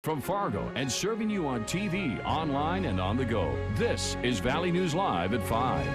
From Fargo and serving you on TV, online, and on the go, this is Valley News Live at 5.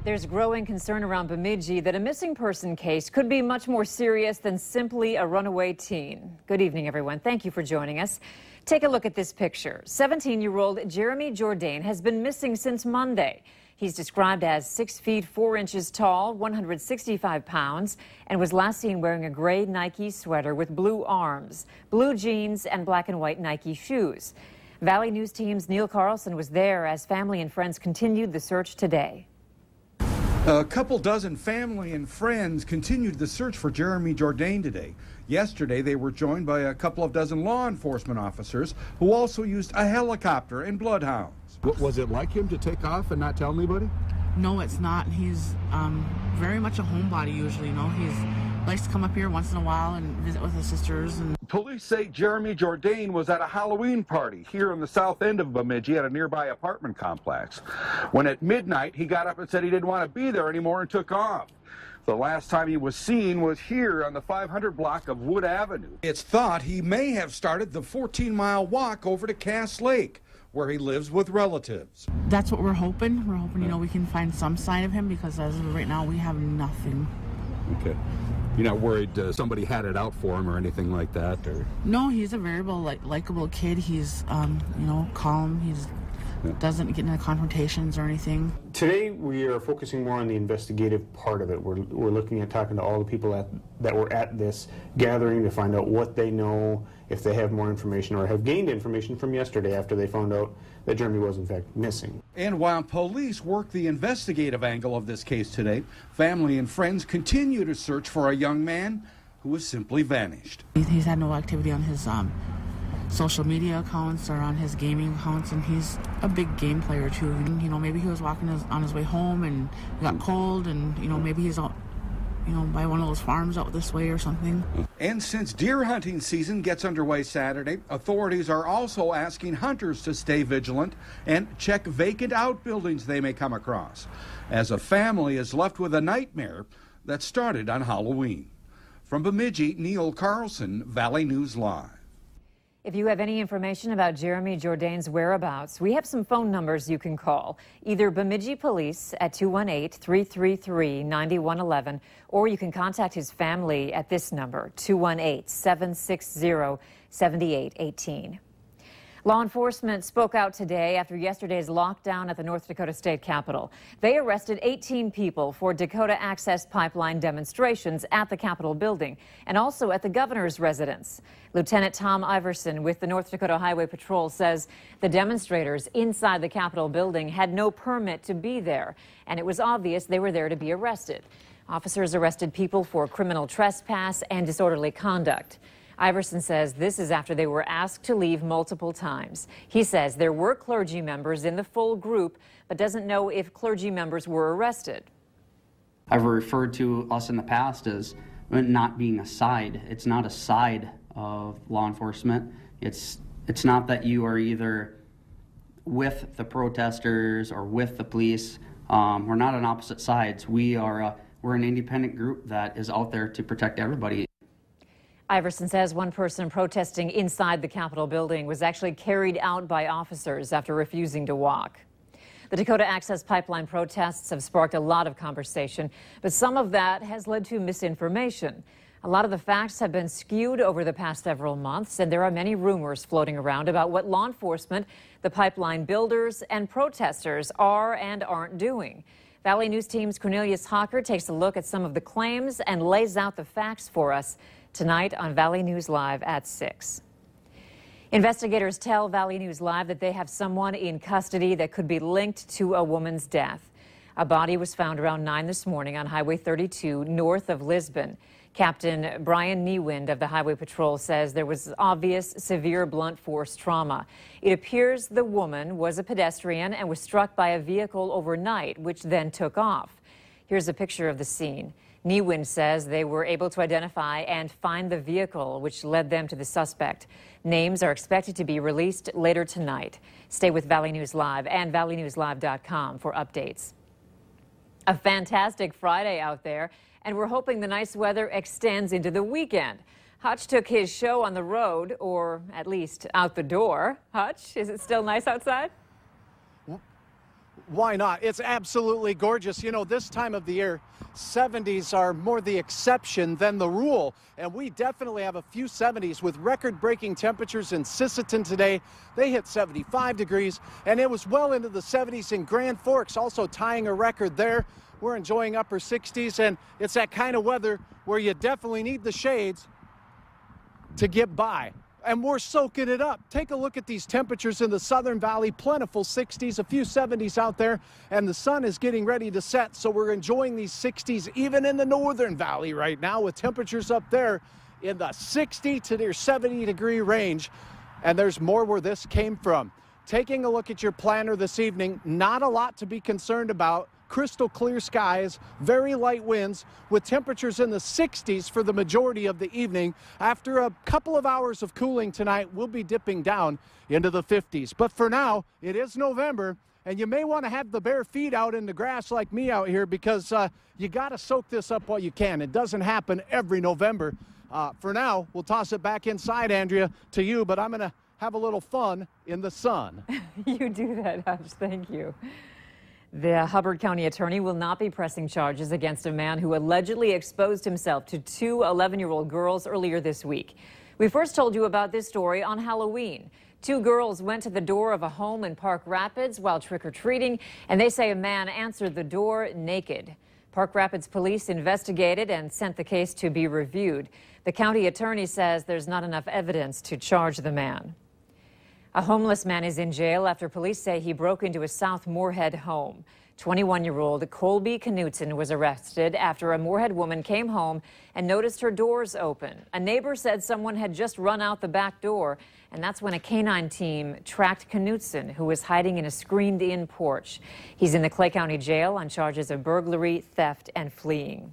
There's growing concern around Bemidji that a missing person case could be much more serious than simply a runaway teen. Good evening, everyone. Thank you for joining us. Take a look at this picture. 17-year-old Jeremy Jourdain has been missing since Monday. He's described as 6 feet 4 inches tall, 165 pounds, and was last seen wearing a gray Nike sweater with blue arms, blue jeans, and black and white Nike shoes. Valley News Team's Neil Carlson was there as family and friends continued the search today. A couple dozen family and friends continued the search for Jeremy Jourdain today. Yesterday, they were joined by a couple of dozen law enforcement officers who also used a helicopter and bloodhounds. What was it like him to take off and not tell anybody? No, it's not. He's very much a homebody usually, you know. He likes to come up here once in a while and visit with his sisters. And Police say Jeremy Jourdain was at a Halloween party here in the south end of Bemidji at a nearby apartment complex. When at midnight, he got up and said he didn't want to be there anymore and took off. The last time he was seen was here on the 500 block of Wood Avenue. It's thought he may have started the 14-mile walk over to Cass Lake, where he lives with relatives. that's what we're hoping. We're hoping, you know, we can find some sign of him, because as of right now, we have nothing. Okay. You're not worried somebody had it out for him or anything like that? Or No, he's a very likable kid. He's, you know, calm. He doesn't get into confrontations or anything. Today we are focusing more on the investigative part of it. We're looking at talking to all the people that were at this gathering to find out what they know, if they have more information or have gained information from yesterday after they found out that Jeremy was in fact missing. And while police work the investigative angle of this case today, family and friends continue to search for a young man who has simply vanished. He's had no activity on his social media accounts or on his gaming accounts, and he's a big game player too. You know, maybe he was walking on his way home and it got cold, and you know, maybe he's out, you know, by one of those farms out this way or something. And since deer hunting season gets underway Saturday, authorities are also asking hunters to stay vigilant and check vacant outbuildings they may come across, as a family is left with a nightmare that started on Halloween. From Bemidji, Neil Carlson, Valley News Live. If you have any information about Jeremy Jourdain's whereabouts, we have some phone numbers you can call. Either Bemidji Police at 218-333-9111, or you can contact his family at this number, 218-760-7818. Law enforcement spoke out today after yesterday's lockdown at the North Dakota State Capitol. They arrested 18 people for Dakota Access pipeline demonstrations at the Capitol building and also at the governor's residence. Lieutenant Tom Iverson with the North Dakota Highway Patrol says the demonstrators inside the Capitol building had no permit to be there, and it was obvious they were there to be arrested. Officers arrested people for criminal trespass and disorderly conduct. Iverson says this is after they were asked to leave multiple times. He says there were clergy members in the full group, but doesn't know if clergy members were arrested. I've referred to us in the past as not being a side. It's not a side of law enforcement. It's not that you are either with the protesters or with the police. We're not on opposite sides. We're an independent group that is out there to protect everybody. Iverson says one person protesting inside the Capitol building was actually carried out by officers after refusing to walk. The Dakota Access pipeline protests have sparked a lot of conversation, but some of that has led to misinformation. A lot of the facts have been skewed over the past several months, and there are many rumors floating around about what law enforcement, the pipeline builders, and protesters are and aren't doing. Valley News Team's Cornelius Hawker takes a look at some of the claims and lays out the facts for us tonight on Valley News Live at 6. Investigators tell Valley News Live that they have someone in custody that could be linked to a woman's death. A body was found around 9 this morning on Highway 32 north of Lisbon. Captain Brian Niewind of the Highway Patrol says there was obvious severe blunt force trauma. It appears the woman was a pedestrian and was struck by a vehicle overnight, which then took off. Here's a picture of the scene. Niewind says they were able to identify and find the vehicle, which led them to the suspect. Names are expected to be released later tonight. Stay with Valley News Live and valleynewslive.com for updates. A fantastic Friday out there, and we're hoping the nice weather extends into the weekend. Hutch took his show on the road, or at least out the door. Hutch, is it still nice outside? Why not? It's absolutely gorgeous. You know, this time of the year, 70s are more the exception than the rule. And we definitely have a few 70s with record-breaking temperatures in Sisseton today. They hit 75 degrees, and it was well into the 70s in Grand Forks, also tying a record there. We're enjoying upper 60s, and it's that kind of weather where you definitely need the shades to get by. And we're soaking it up. Take a look at these temperatures in the Southern Valley. Plentiful 60s, a few 70s out there, and the sun is getting ready to set. So we're enjoying these 60s even in the Northern Valley right now, with temperatures up there in the 60 to near 70 degree range. And there's more where this came from. Taking a look at your planner this evening, not a lot to be concerned about. Crystal clear skies, very light winds, with temperatures in the 60s for the majority of the evening. After a couple of hours of cooling tonight, we'll be dipping down into the 50s. But for now, it is November, and you may want to have the bare feet out in the grass like me out here, because you got to soak this up while you can. It doesn't happen every November. For now, we'll toss it back inside, Andrea, to you, but I'm going to have a little fun in the sun. You do that, Hutch. Thank you. The Hubbard County attorney will not be pressing charges against a man who allegedly exposed himself to two 11-year-old girls earlier this week. We first told you about this story on Halloween. Two girls went to the door of a home in Park Rapids while trick-or-treating, and they say a man answered the door naked. Park Rapids police investigated and sent the case to be reviewed. The county attorney says there's not enough evidence to charge the man. A homeless man is in jail after police say he broke into a South Moorhead home. 21-year-old Colby Knutson was arrested after a Moorhead woman came home and noticed her doors open. A neighbor said someone had just run out the back door, and that's when a canine team tracked Knutson, who was hiding in a screened-in porch. He's in the Clay County Jail on charges of burglary, theft, and fleeing.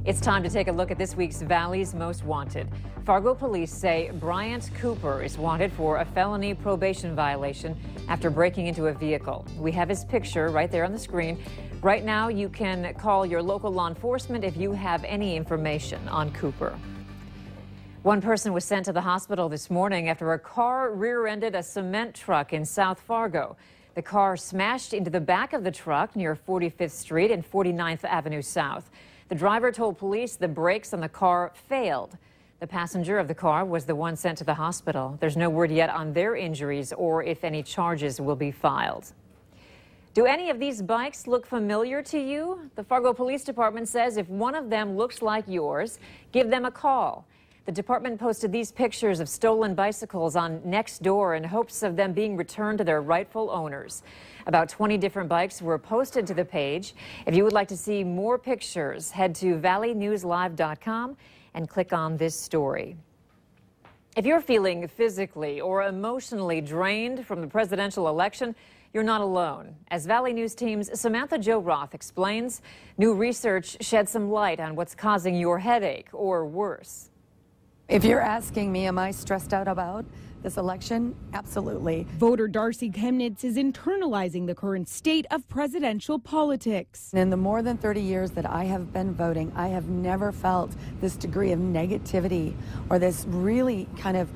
It's time to take a look at this week's Valley's Most Wanted. Fargo police say Bryant Cooper is wanted for a felony probation violation after breaking into a vehicle. We have his picture right there on the screen. Right now, you can call your local law enforcement if you have any information on Cooper. One person was sent to the hospital this morning after a car rear-ended a cement truck in South Fargo. The car smashed into the back of the truck near 45th Street and 49th Avenue South. The driver told police the brakes on the car failed. The passenger of the car was the one sent to the hospital. There's no word yet on their injuries or if any charges will be filed. Do any of these bikes look familiar to you? The Fargo Police Department says if one of them looks like yours, give them a call. The department posted these pictures of stolen bicycles on Nextdoor in hopes of them being returned to their rightful owners. About 20 different bikes were posted to the page. If you would like to see more pictures, head to valleynewslive.com and click on this story. If you're feeling physically or emotionally drained from the presidential election, you're not alone. As Valley News Team's Samantha Jo Roth explains, new research sheds some light on what's causing your headache or worse. If you're asking me, am I stressed out about this election? Absolutely. Voter Darcy Chemnitz is internalizing the current state of presidential politics. In the more than 30 years that I have been voting, I have never felt this degree of negativity or this really kind of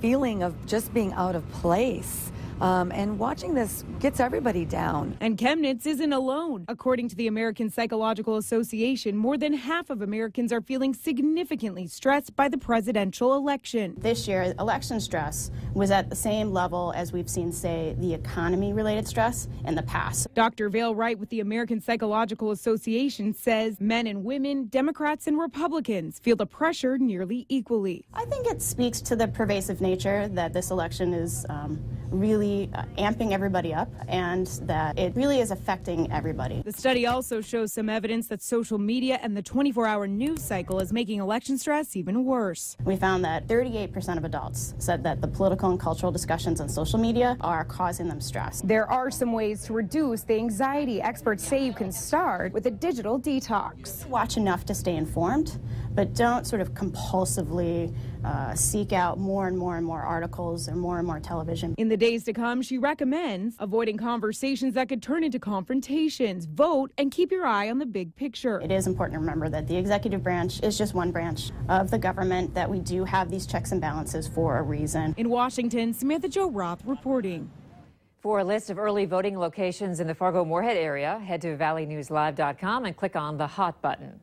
feeling of just being out of place. And watching this gets everybody down. And Chemnitz isn't alone. According to the American Psychological Association, more than half of Americans are feeling significantly stressed by the presidential election. This year, election stress was at the same level as we've seen, say, the economy-related stress in the past. Dr. Vail Wright with the American Psychological Association says men and women, Democrats and Republicans feel the pressure nearly equally. I think it speaks to the pervasive nature that this election is really amping everybody up, and that it really is affecting everybody. The study also shows some evidence that social media and the 24-hour news cycle is making election stress even worse. We found that 38% of adults said that the political and cultural discussions on social media are causing them stress. There are some ways to reduce the anxiety. Experts say you can start with a digital detox. Watch enough to stay informed, but don't sort of compulsively seek out more and more articles or more television. In the days to come, she recommends avoiding conversations that could turn into confrontations. Vote and keep your eye on the big picture. It is important to remember that the executive branch is just one branch of the government, that we do have these checks and balances for a reason. In Washington, Samantha Jo Roth reporting. For a list of early voting locations in the Fargo Moorhead area, head to valleynewslive.com and click on the Hot button.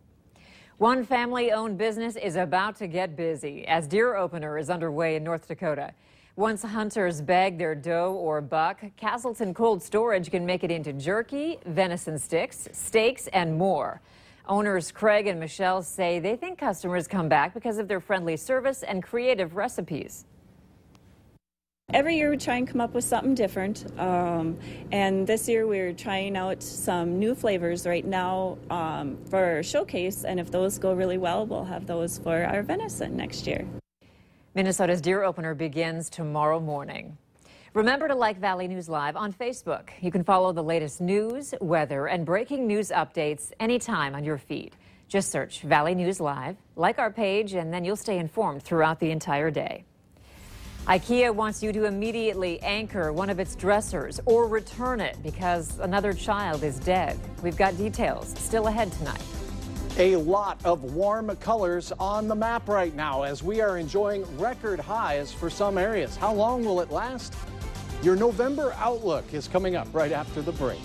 One family-owned business is about to get busy as deer opener is underway in North Dakota. Once hunters bag their doe or buck, Castleton Cold Storage can make it into jerky, venison sticks, steaks, and more. Owners Craig and Michelle say they think customers come back because of their friendly service and creative recipes. Every year we try and come up with something different, and this year we're trying out some new flavors right now for showcase, and if those go really well, we'll have those for our venison next year. Minnesota's deer opener begins tomorrow morning. Remember to like Valley News Live on Facebook. You can follow the latest news, weather, and breaking news updates anytime on your feed. Just search Valley News Live, like our page, and then you'll stay informed throughout the entire day. IKEA wants you to immediately anchor one of its dressers or return it because another child is dead. We've got details still ahead tonight. A lot of warm colors on the map right now as we are enjoying record highs for some areas. How long will it last? Your November outlook is coming up right after the break.